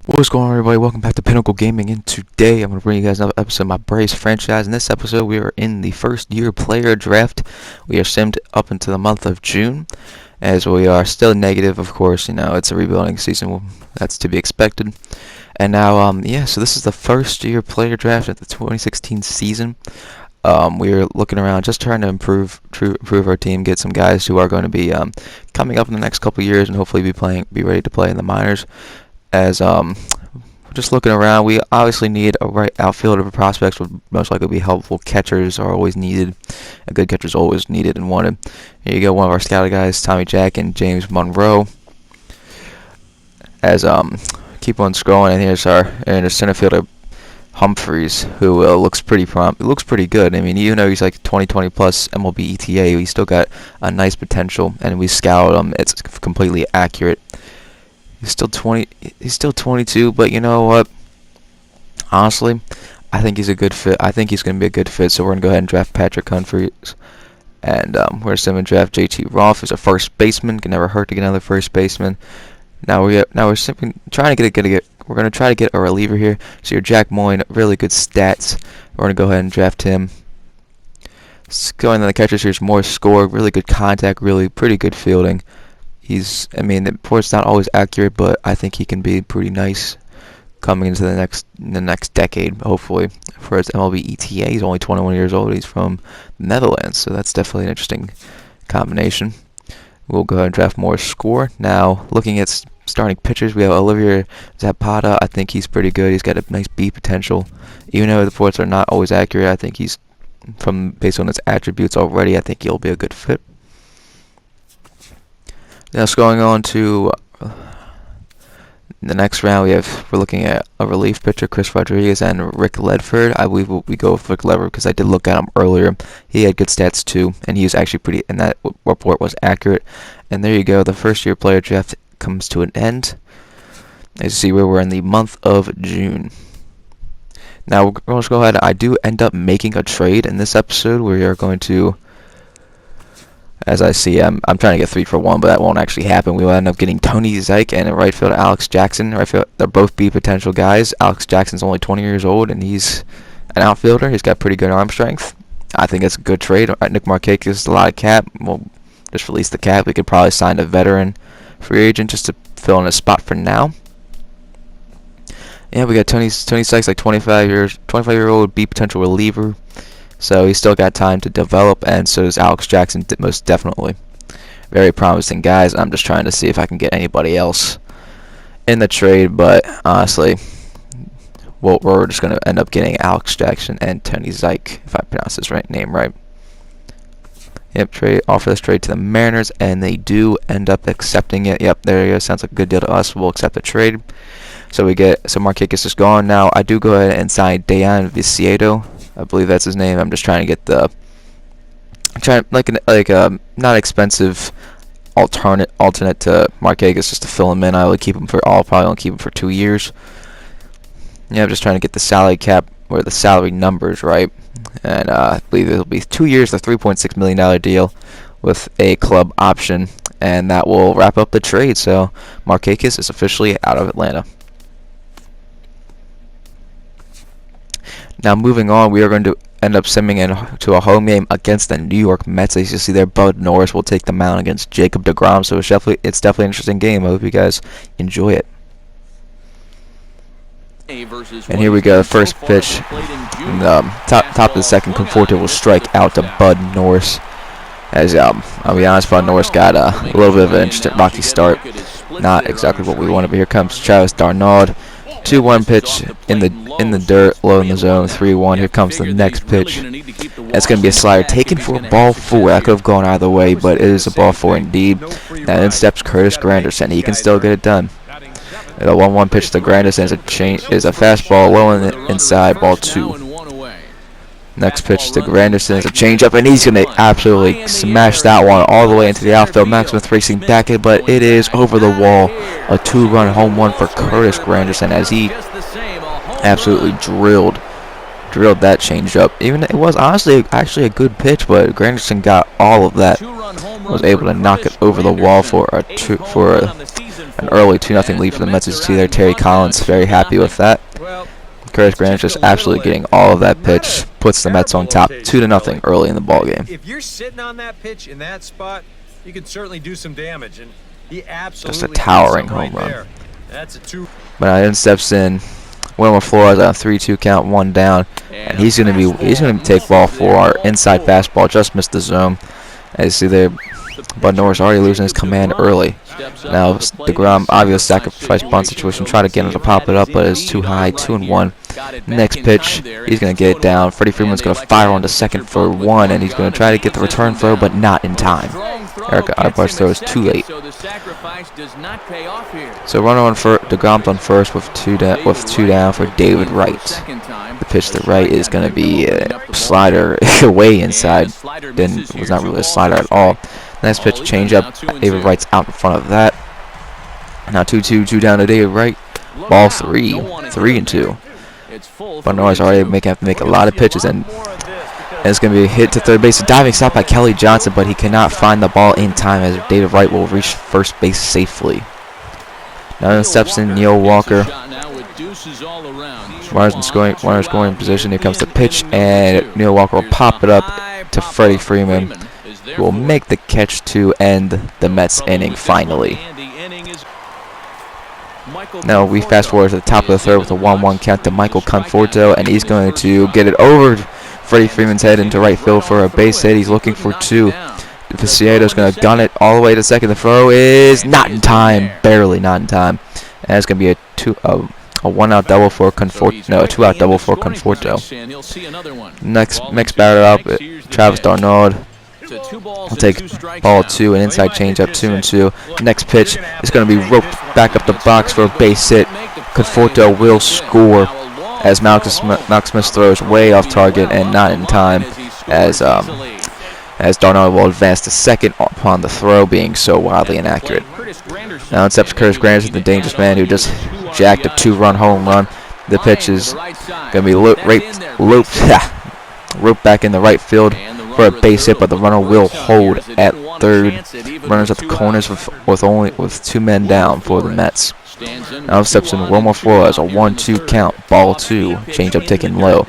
What's going on, everybody? Welcome back to Pinnacle Gaming, and today I'm going to bring you guys another episode of my Braves franchise. In this episode, we are in the first year player draft. We are simmed up into the month of June, as we are still negative, of course. You know, it's a rebuilding season. Well, that's to be expected. And now, so this is the first year player draft of the 2016 season. We're looking around, just trying to improve our team, get some guys who are going to be coming up in the next couple years, and hopefully be ready to play in the minors. As just looking around, we obviously need a right outfielder. Prospects would most likely be helpful. Catchers are always needed. A good catcher is always needed and wanted. Here you go, one of our scouted guys, Tommy Jack and James Monroe. As keep on scrolling, and here's our center fielder Humphreys, who looks pretty good. I mean, even though he's like 20 plus MLB ETA, he's still got a nice potential, and we scouted him. It's completely accurate. He's still 22, but you know what? Honestly, I think he's a good fit. I think he's going to be a good fit, so we're going to go ahead and draft Patrick Humphreys. And we're going to draft JT Roth, who's a first baseman. Can never hurt to get another first baseman. Now we're simply trying to we're going to try to get a reliever here. So your Jack Moyne, really good stats. We're going to go ahead and draft him. Going on the catchers, here's Morris Score, really good contact, really pretty good fielding. The report's not always accurate, but I think he can be pretty nice coming into the next decade, hopefully. For his MLB ETA, he's only 21 years old. He's from the Netherlands, so that's definitely an interesting combination. We'll go ahead and draft more score. Now, looking at starting pitchers, we have Olivier Zapata. I think he's pretty good. He's got a nice B potential. Even though the reports are not always accurate, I think based on his attributes already, I think he'll be a good fit. Now, going on to the next round, we're looking at a relief pitcher, Chris Rodriguez and Rick Ledford. I believe we go with Rick Ledford because I did look at him earlier. He had good stats too, and he was actually and that report was accurate. And there you go, the first year player draft comes to an end. As you see, we're in the month of June. Now, we're going to go ahead. I do end up making a trade in this episode. We are going to, as I see, I'm trying to get 3 for 1, but that won't actually happen. We will end up getting Tony Zych and in right field Alex Jackson. Right field, they're both B potential guys. Alex Jackson's only 20 years old, and he's an outfielder. He's got pretty good arm strength. I think it's a good trade. Nick Markakis is a lot of cap. We'll just release the cap. We could probably sign a veteran free agent just to fill in a spot for now. Yeah, we got Tony Zych's like 25-year-old B potential reliever. So he's still got time to develop, and so does Alex Jackson, most definitely. Very promising guys. I'm just trying to see if I can get anybody else in the trade, but honestly, we're just going to end up getting Alex Jackson and Tony Zych, if I pronounce his name right. Yep, offer this trade to the Mariners, and they do end up accepting it. Yep, there you go. Sounds like a good deal to us. We'll accept the trade. So Markakis is gone. Now, I do go ahead and sign Dayan Viciedo. I believe that's his name. I'm just trying to get not expensive alternate to Markakis, just to fill him in. I'll probably only keep him for 2 years. Yeah, I'm just trying to get the salary cap or the salary numbers right, and I believe it'll be 2 years, a $3.6 million deal with a club option, and that will wrap up the trade. So Markakis is officially out of Atlanta. Now, moving on, we are going to end up simming into a home game against the New York Mets. As you see there, Bud Norris will take the mound against Jacob deGrom. So it's definitely an interesting game. I hope you guys enjoy it. And here we go, the first pitch. In the top of the second, Conforto will strike out to Bud Norris. As I'll be honest, Bud Norris got a little bit of an interesting rocky start. Not exactly what we wanted, but here comes Travis d'Arnaud. 2-1 pitch in the dirt, low in the zone, 3-1. Here comes the next pitch. That's going to be a slider taken for ball 4. That could have gone either way, but it is a ball 4 indeed. Now in steps Curtis Granderson. He can still get it done. The 1-1 pitch to Granderson is a fastball low inside, ball 2. Next pitch to Granderson is a changeup, and he's going to absolutely smash that one all the way into the outfield. Max Smith racing back in, but it is over the wall. A 2-run home run for Curtis Granderson, as he absolutely drilled drilled that changeup. Even it was honestly actually a good pitch, but Granderson got all of that. Was able to knock it over the wall for an early 2-0 lead for the Mets. You see there, Terry Collins very happy with that. Curtis Granderson just absolutely getting all of that pitch, puts the Mets on top 2-0 early in the ball game. If you're sitting on that pitch in that spot, you can certainly do some damage, and he absolutely just a towering home run. That's a 2. But then steps in Wilmer Flores on a 3-2 count, 1 down, and he's gonna take ball 4. Our inside fastball just missed the zone. As you see there, Bud Norris already losing his command early. Now DeGrom, obvious sacrifice bunt situation, try to get him to pop it up, but it's too high. 2-1. Next pitch, he's gonna get it down. Freddie Freeman's gonna fire on to second for 1, and he's gonna try to get the return throw, but not in time. Eric Ibar's throw is too late. So runner on first, DeGrom's on first with two down for David Wright. The pitch to Wright is going to be a slider way inside. Was not really a slider at all. Next pitch, changeup. David Wright's out in front of that. Now 2-2, 2 down to David Wright. Ball 3, 3-2. But Norris already have to make a lot of pitches, and it's going to be a hit to third base. A diving stop by Kelly Johnson, but he cannot find the ball in time as David Wright will reach first base safely. Now then steps in Neil Walker. Runners in scoring position. Here comes the pitch, and Neil Walker will pop it up to Freddie Freeman, who will make the catch to end the Mets inning finally. Now we fast forward to the top of the third with a 1-1 count to Michael Conforto, and he's going to get it over Freddie Freeman's head into right field for a base hit. He's looking for 2. Viciedo's going to gun it all the way to second. The throw is not in time, barely not in time. And it's going to be a 1-out double for Conforto. No, a 2-out double for Conforto. Next batter up, Travis d'Arnaud. He'll take ball 2, an inside changeup, 2-2. Next pitch is going to be roped back up the box for a base hit. Conforto will score as Malcolm Smith throws way off target and not in time, as d'Arnaud will advance to second upon the throw being so wildly inaccurate. Now it steps Curtis Granderson, the dangerous man who just jacked a 2-run home run. The pitch is going to be roped back in the right field for a base hit, but the runner will hold at third. Runners at the corners with 2 men down for the Mets. Now steps in Wilmer Flores, a 1-2 count, ball 2, changeup taken low.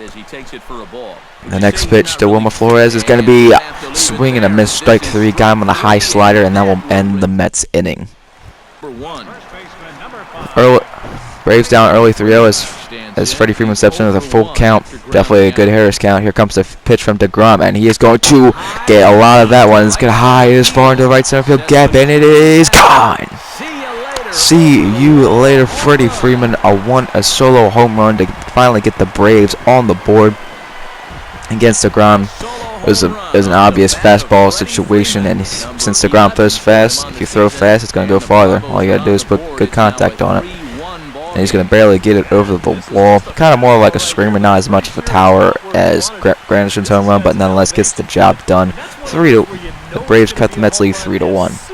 The next pitch to Wilmer Flores is going to be swing and a miss, strike 3. Got him on a high slider, and that will end the Mets inning. Braves down early 3-0 as Freddie Freeman steps in with a full count. Definitely a good Harris count. Here comes the pitch from DeGrom, and he is going to get a lot of that one. It's going to high as far into the right center field gap, and it is gone. See you later, Freddie Freeman. A solo home run to finally get the Braves on the board against DeGrom. It was an obvious fastball situation, and since DeGrom throws fast, if you throw fast, it's going to go farther. All you got to do is put good contact on it. And he's going to barely get it over the wall. Kind of more like a screamer, not as much of a tower as Granderson's home run, but nonetheless gets the job done. The Braves cut the Mets lead 3-1.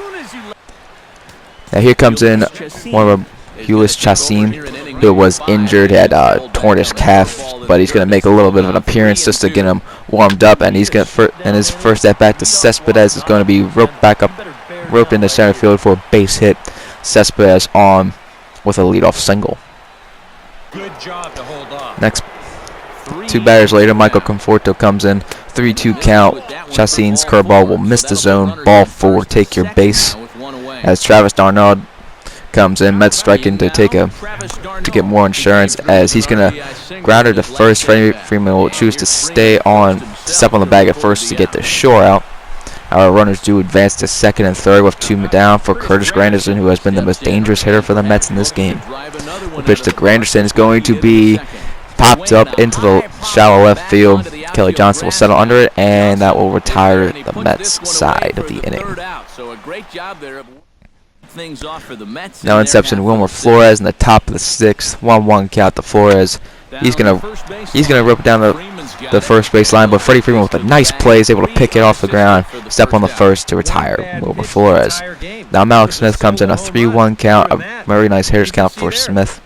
Now here comes in one of Ulyss Chacin, who was injured, had torn his calf, but he's going to make a little bit of an appearance just to get him warmed up, and he's going to and his first at bat to Cespedes is going to be roped into center field for a base hit. Cespedes on with a leadoff single. Good job to hold off. Next, 2 batters later, Michael Conforto comes in, 3-2 count. Chacin's curveball will miss the zone. Ball 4, take your base. As Travis d'Arnaud comes in, Mets striking to get more insurance, as he's gonna grounder to first. Freddie Freeman will choose to step on the bag at first to get the shore out. Our runners do advance to second and third with 2 down for Curtis Granderson, who has been the most dangerous hitter for the Mets in this game. The pitch to Granderson is going to be popped up into the shallow left field. Kelly Johnson will settle under it, and that will retire the Mets side of the inning. Now inception Wilmer Flores in the top of the 6th, 1-1 count to Flores. He's gonna rip down the first base line, but Freddie Freeman with a nice play is able to pick it off the ground, step on the first to retire Wilmer Flores. Now Malik Smith comes in a 3-1 count, a very nice hitters count for Smith.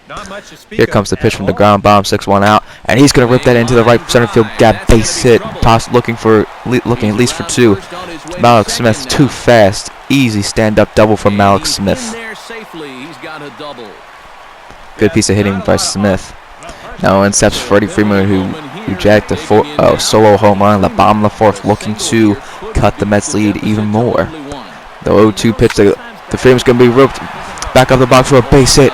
Here comes the pitch from the ground, bottom 6-1 out, and he's gonna rip that into the right center field gap, base hit, looking at least for 2. Malik Smith too fast, easy stand-up double from Malik Smith. Good piece of hitting by Smith. Now in steps Freddie Freeman, who jacked a solo home run in the bottom of the 4th, looking to cut the Mets lead even more. The 0-2 pitch to Freeman's going to be roped back up the box for a base hit.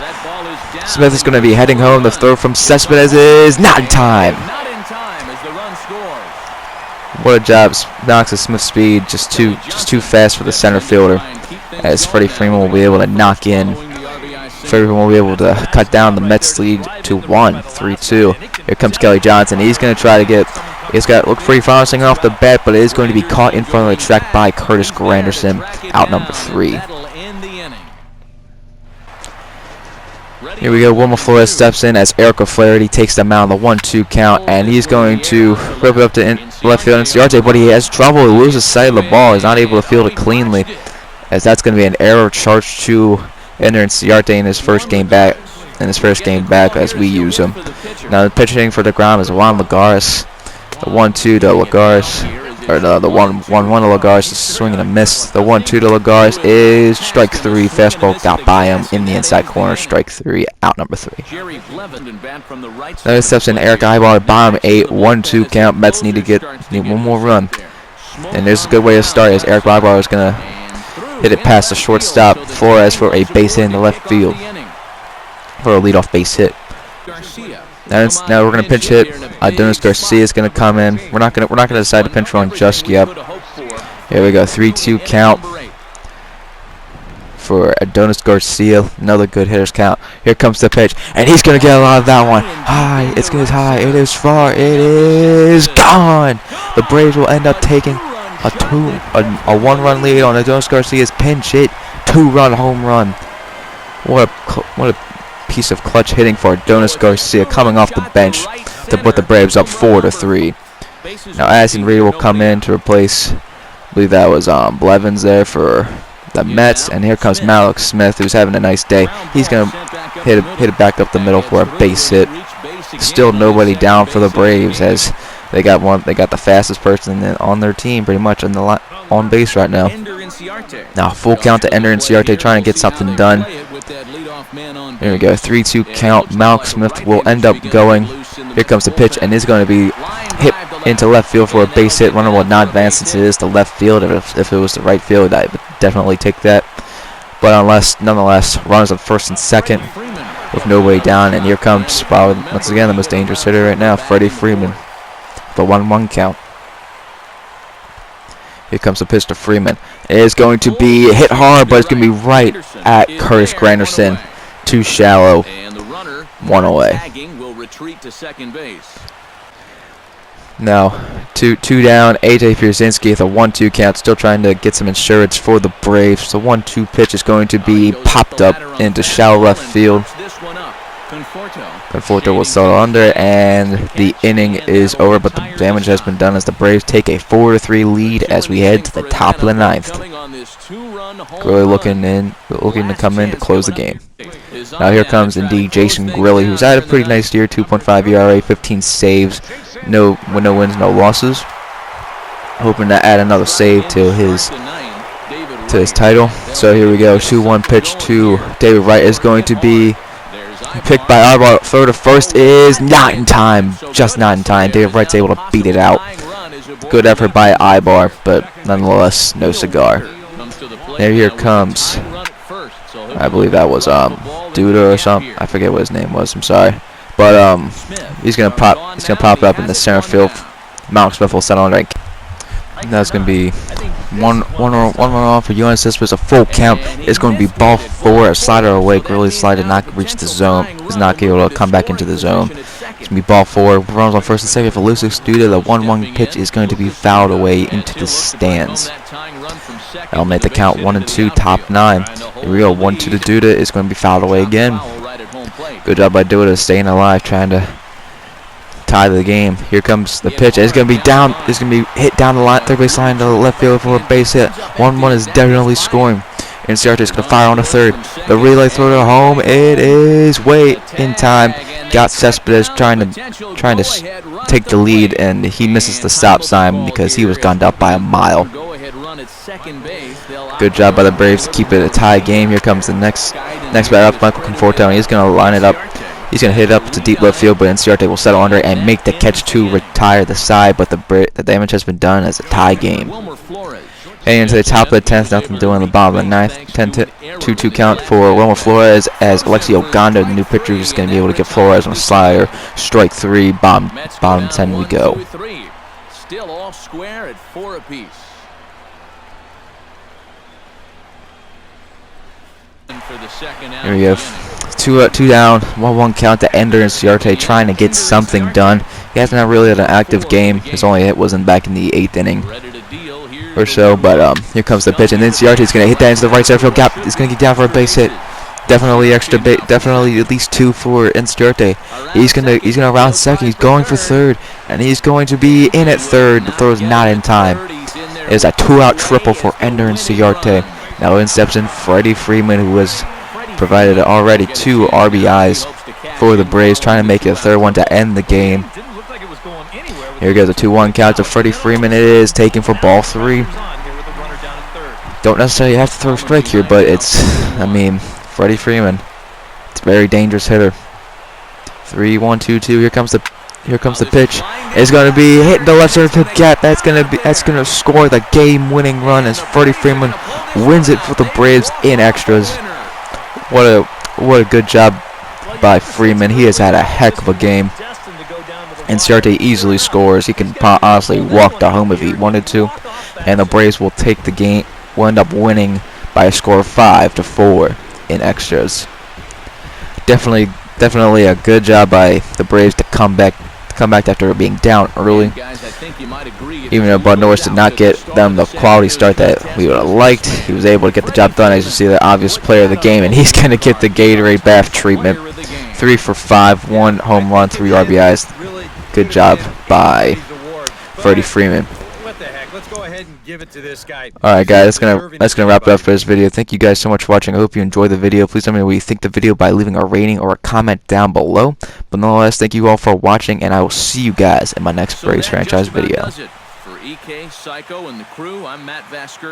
Smith is going to be heading home. The throw from Cespedes is not in time. What a job! Knocks at Smith's speed, just too fast for the center fielder. As Freddie Freeman will be able to knock in. Freddie Freeman will be able to cut down the Mets lead to 3-2. Here comes Kelly Johnson. He's going to try to get. He's got look pretty promising off the bat, but it is going to be caught in front of the track by Curtis Granderson, out number 3. Here we go. Wilmer Flores steps in as Eric O'Flaherty takes the mound on the 1-2 count, and he's going to rip it up to left field Inciarte, but he has trouble. He loses sight of the ball. He's not able to field it cleanly, as that's going to be an error charged to Ender Inciarte in his first game back. As we use him. Now the pitching for the ground is Juan Lagares. The 1-2 to Lagares, or the 1-1 to Lagares is swing and a miss. The 1-2 to Lagares is strike 3. Fastball got by him in the inside corner. Strike 3, out number 3. Now steps in Eric Aybar, bottom 8, 1-2 count. Mets need one more run, and there's a good way to start as Eric Aybar is gonna hit it past the shortstop Flores for a base hit in the left field for a leadoff base hit. Now we're gonna pinch hit. Adonis Garcia is gonna come in. We're not gonna decide to pinch run just yet. Here we go, 3-2 count for Adonis Garcia. Another good hitters count. Here comes the pitch, and he's gonna get a lot of that one. High, it's gonna high. It is far. It is gone. The Braves will end up taking a 1-run lead on Adonis Garcia's pinch hit, 2-run home run. What a piece of clutch hitting for Adonis Garcia coming off the bench to put the Braves up 4-3. Now Addison Reed will come in to replace, I believe that was Blevins there for the Mets, and here comes Malik Smith, who's having a nice day. He's gonna hit it back up the middle for a base hit. Still nobody down for the Braves as they got the fastest person on their team pretty much on base right now. Now full count to Ender Inciarte trying to get something done. Here we go, 3-2 count. Malik Smith will end up going. Here comes the pitch, and is going to be hit into left field for a base hit. Runner will not advance since it is the left field. If it was the right field, I would definitely take that. But nonetheless, runners at first and second with nobody down. And here comes probably once again the most dangerous hitter right now, Freddie Freeman, the 1-1 count. Here comes the pitch to Freeman. It is going to be hit hard, but it's going to be right at Curtis Granderson. Too shallow. 1 away. Now, two down. AJ Pierzynski with a 1-2 count, still trying to get some insurance for the Braves. The 1-2 pitch is going to be popped up into shallow left field. Conforto will settle under, and the inning is over, but the damage has been done as the Braves take a 4-3 lead as we head to the top of the 9th. Grilly looking to come in to close the game. Now here comes indeed Jason Grilly, who's had a pretty nice year, 2.5 ERA, 15 saves, no wins, no losses. Hoping to add another save to his title. So here we go, 2-1 pitch to David Wright is going to be picked by Arbor. Throw to first is not in time. Just not in time. David Wright's able to beat it out. Good effort by Ibar, but nonetheless, no cigar. There here comes, I believe that was Duda or something. I forget what his name was. I'm sorry, but he's gonna pop it up in the center field. Malik Smith will settle on rank. That's gonna be one run off for UNSS was a full count. It's going to be ball 4, a slider away. Grilly's slide did not reach the zone. Is not able to come back into the zone. It's going to be ball 4. Runners on first and second for Lucas Duda. The 1-1 pitch is going to be fouled away into the stands. That'll make the count 1-2, top 9. Here we go, 1-2 to Duda is going to be fouled away again. Good job by Duda staying alive, trying to tie the game. Here comes the pitch. It's gonna be down. It's gonna be hit down the line, third base line to the left field for a base hit. 1-1 is definitely scoring. And Ciarte is gonna fire on the third. The relay throw to home. It is way in time. Got Cespedes trying to take the lead, and he misses the stop sign because he was gunned up by a mile. Good job by the Braves to keep it a tie game. Here comes the next batter up, Michael Conforto, and he's gonna line it up. He's going to hit it up to deep left field, but Ciarte will settle under it and make the catch to retire the side, but the damage has been done as a tie game. Heading into the top of the 10th, nothing doing in the bottom of the 9th. 2-2 count for Wilmer Flores as Alexi Ogando, the new pitcher, is going to be able to get Flores on a slider. Strike 3, bottom 10 we go. Still all square at 4 apiece. Here we go. Two down, 1-1 count to Ender and Ciarte trying to get something done. He hasn't really had an active game. His only hit wasn't back in the 8th inning or so, but here comes the pitch, and then Ciarte is going to hit that into the right center field gap. He's going to get down for a base hit. Definitely definitely at least 2 for Ciarte. He's gonna round second. He's going for third, and he's going to be in at third. The throw is not in time. It is a 2-out triple for Ender and Ciarte. Now in steps in Freddie Freeman, who has provided already 2 RBIs for the Braves, trying to make it a third one to end the game. Here goes a 2-1 count to Freddie Freeman. It is taken for ball 3. Don't necessarily have to throw a strike here, but Freddie Freeman, it's a very dangerous hitter. 3-1-2-2. Here comes the pitch. It's going to be hitting the left center field gap. That's going to score the game-winning run as Freddie Freeman wins it for the Braves in extras. What a good job by Freeman. He has had a heck of a game. And Ciarte easily scores. He can honestly walk to home if he wanted to. And the Braves will take the game. Will end up winning by a score of 5-4 in extras. Definitely a good job by the Braves to come back after being down early. Even though Bud Norris did not get them the quality start that we would have liked, he was able to get the job done. As you see, the obvious player of the game, and he's going to get the Gatorade bath treatment. 3 for 5, 1 home run, 3 RBIs. Good job by Freddie Freeman. Alright guys, that's gonna wrap it up for this video. Thank you guys so much for watching. I hope you enjoyed the video. Please let me know what you think of the video by leaving a rating or a comment down below. But nonetheless, thank you all for watching, and I will see you guys in my next Braves franchise video. For EK, Psycho, and the crew, I'm Matt Vasker.